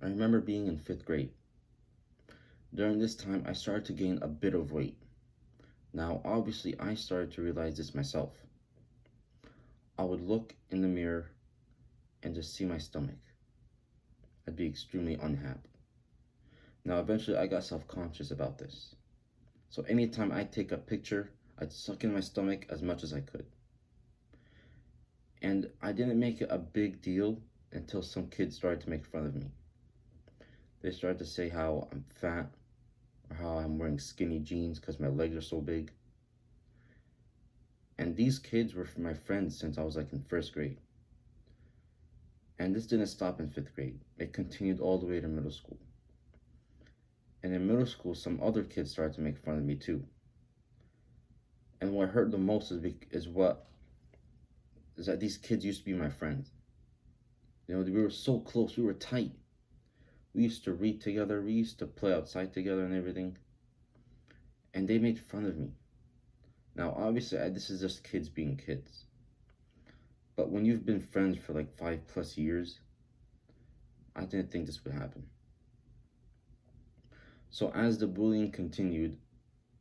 I remember being in fifth grade. During this time, I started to gain a bit of weight. Now, obviously, I started to realize this myself. I would look in the mirror and just see my stomach. I'd be extremely unhappy. Now, eventually, I got self conscious about this. So, anytime I take a picture, I'd suck in my stomach as much as I could. And I didn't make it a big deal until some kids started to make fun of me. They started to say how I'm fat or how I'm wearing skinny jeans because my legs are so big. And these kids were my friends since I was like in first grade. And this didn't stop in fifth grade, it continued all the way to middle school. And in middle school, some other kids started to make fun of me too. And what hurt the most is that these kids used to be my friends. You know, we were so close, we were tight. We used to read together, we used to play outside together and everything. And they made fun of me. Now, obviously, this is just kids being kids. But when you've been friends for like 5+ years, I didn't think this would happen. So as the bullying continued,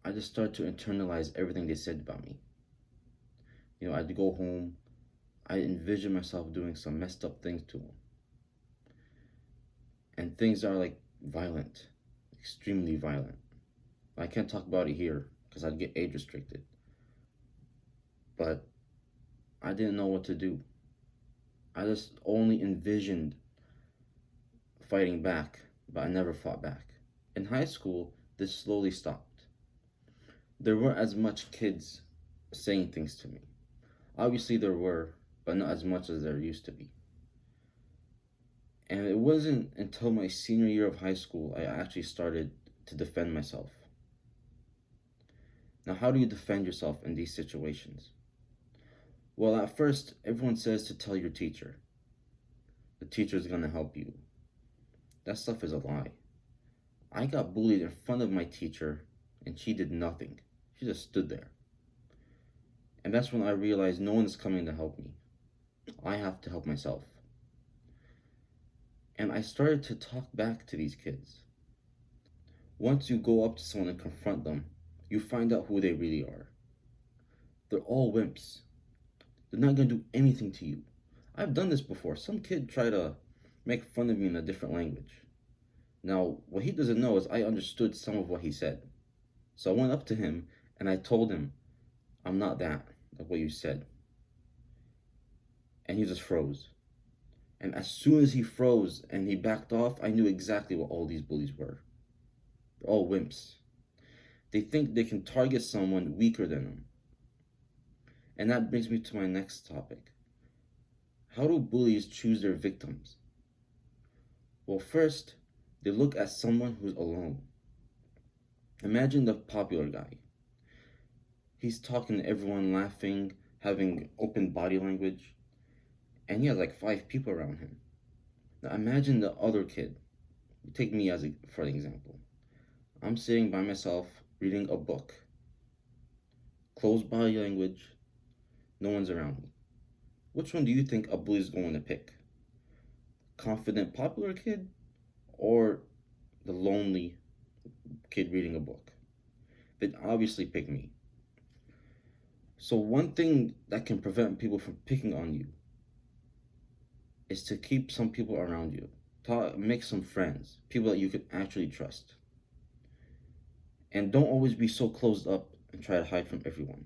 I just started to internalize everything they said about me. You know, I'd go home, I envision myself doing some messed up things to them. And things are like violent, extremely violent. I can't talk about it here because I'd get age restricted. But I didn't know what to do. I just only envisioned fighting back, but I never fought back. In high school, this slowly stopped. There weren't as much kids saying things to me. Obviously, there were, but not as much as there used to be. And it wasn't until my senior year of high school I actually started to defend myself. Now, how do you defend yourself in these situations? Well, at first, everyone says to tell your teacher. The teacher's gonna help you. That stuff is a lie. I got bullied in front of my teacher, and she did nothing. She just stood there. And that's when I realized no one's coming to help me. I have to help myself. And I started to talk back to these kids. Once you go up to someone and confront them, you find out who they really are. They're all wimps. They're not gonna do anything to you. I've done this before. Some kid tried to make fun of me in a different language. Now, what he doesn't know is I understood some of what he said. So I went up to him and I told him, I'm not that, like what you said. And he just froze. And as soon as he froze and he backed off, I knew exactly what all these bullies were. They're all wimps. They think they can target someone weaker than them. And that brings me to my next topic. How do bullies choose their victims? Well, first, they look at someone who's alone. Imagine the popular guy. He's talking to everyone, laughing, having open body language, and he has like 5 people around him. Now imagine the other kid. Take me for an example. I'm sitting by myself reading a book. Closed body language, no one's around me. Which one do you think a bully's going to pick? Confident popular kid or the lonely kid reading a book? They'd obviously pick me. So one thing that can prevent people from picking on you is to keep some people around you. Make some friends, people that you can actually trust. And don't always be so closed up and try to hide from everyone.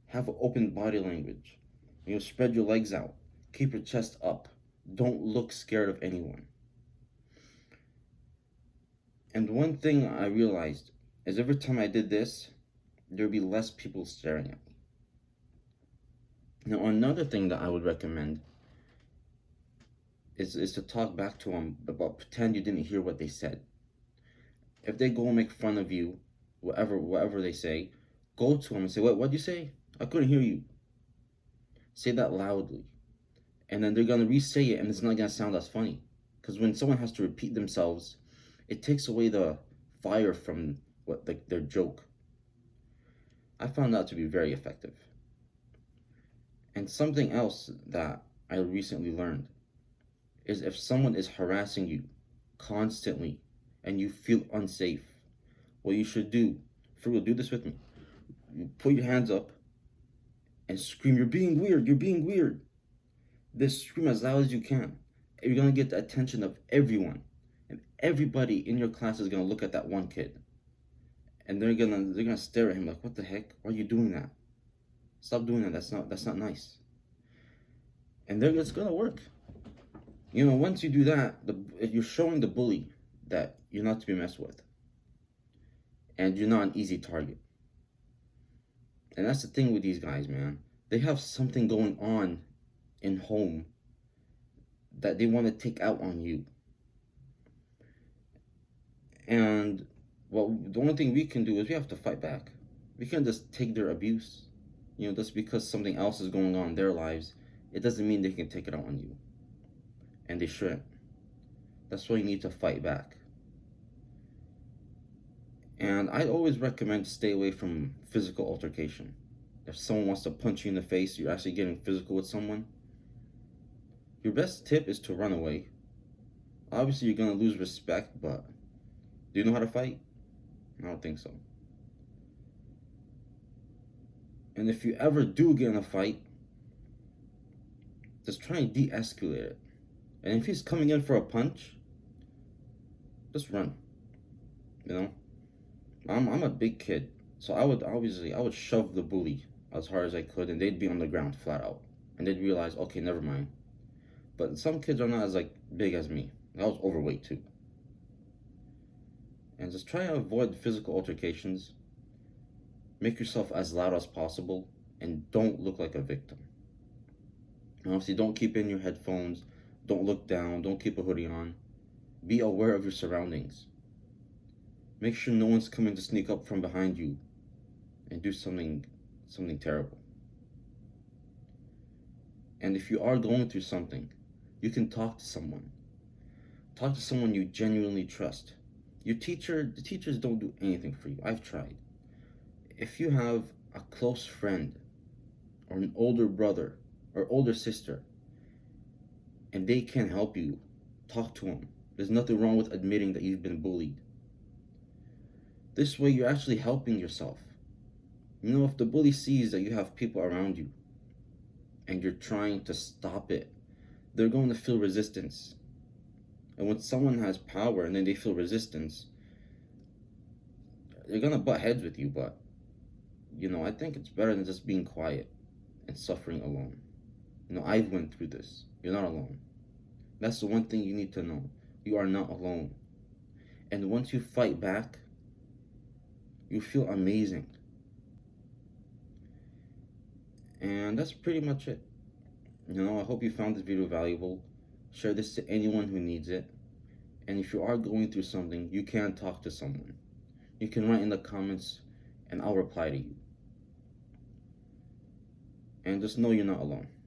Have an open body language. You know, spread your legs out. Keep your chest up. Don't look scared of anyone. And one thing I realized is every time I did this, there would be less people staring at me. Now, another thing that I would recommend is to talk back to them about pretend you didn't hear what they said. If they go and make fun of you, whatever they say, go to them and say, what'd you say? I couldn't hear you. Say that loudly. And then they're going to re-say it and it's not going to sound as funny. Because when someone has to repeat themselves, it takes away the fire from their joke. I found that to be very effective. And something else that I recently learned is if someone is harassing you, constantly and you feel unsafe, what you should do, for real, do this with me. You put your hands up and scream, "You're being weird, you're being weird." Just scream as loud as you can. You're gonna get the attention of everyone. And everybody in your class is gonna look at that one kid. And they're gonna stare at him like, "What the heck? Why are you doing that? Stop doing that. That's not nice." And then it's gonna work. Once you do that, you're showing the bully that you're not to be messed with, and you're not an easy target. And that's the thing with these guys, man. They have something going on in home that they want to take out on you. And well, the only thing we can do is we have to fight back. We can't just take their abuse. Just because something else is going on in their lives, it doesn't mean they can take it out on you. And they shouldn't. That's why you need to fight back. And I always recommend to stay away from physical altercation. If someone wants to punch you in the face, you're actually getting physical with someone, your best tip is to run away. Obviously, you're going to lose respect, but do you know how to fight? I don't think so. And if you ever do get in a fight, just try and de-escalate it. And if he's coming in for a punch, just run. I'm a big kid, so I would shove the bully as hard as I could, and they'd be on the ground flat out, and they'd realize, okay, never mind. But some kids are not as big as me. I was overweight too. And just try to avoid physical altercations. Make yourself as loud as possible, and don't look like a victim. And obviously, don't keep in your headphones. Don't look down. Don't keep a hoodie on. Be aware of your surroundings. Make sure no one's coming to sneak up from behind you and do something terrible. And if you are going through something, you can talk to someone. Talk to someone you genuinely trust. The teachers don't do anything for you. I've tried. If you have a close friend or an older brother or older sister and they can help you, talk to them. There's nothing wrong with admitting that you've been bullied. This way, you're actually helping yourself. If the bully sees that you have people around you and you're trying to stop it, they're going to feel resistance. And when someone has power and then they feel resistance, they're going to butt heads with you. But, I think it's better than just being quiet and suffering alone. I've went through this. You're not alone. That's the one thing you need to know. You are not alone. And once you fight back, you feel amazing. And that's pretty much it. I hope you found this video valuable. Share this to anyone who needs it. And if you are going through something, you can talk to someone. You can write in the comments and I'll reply to you. And just know you're not alone.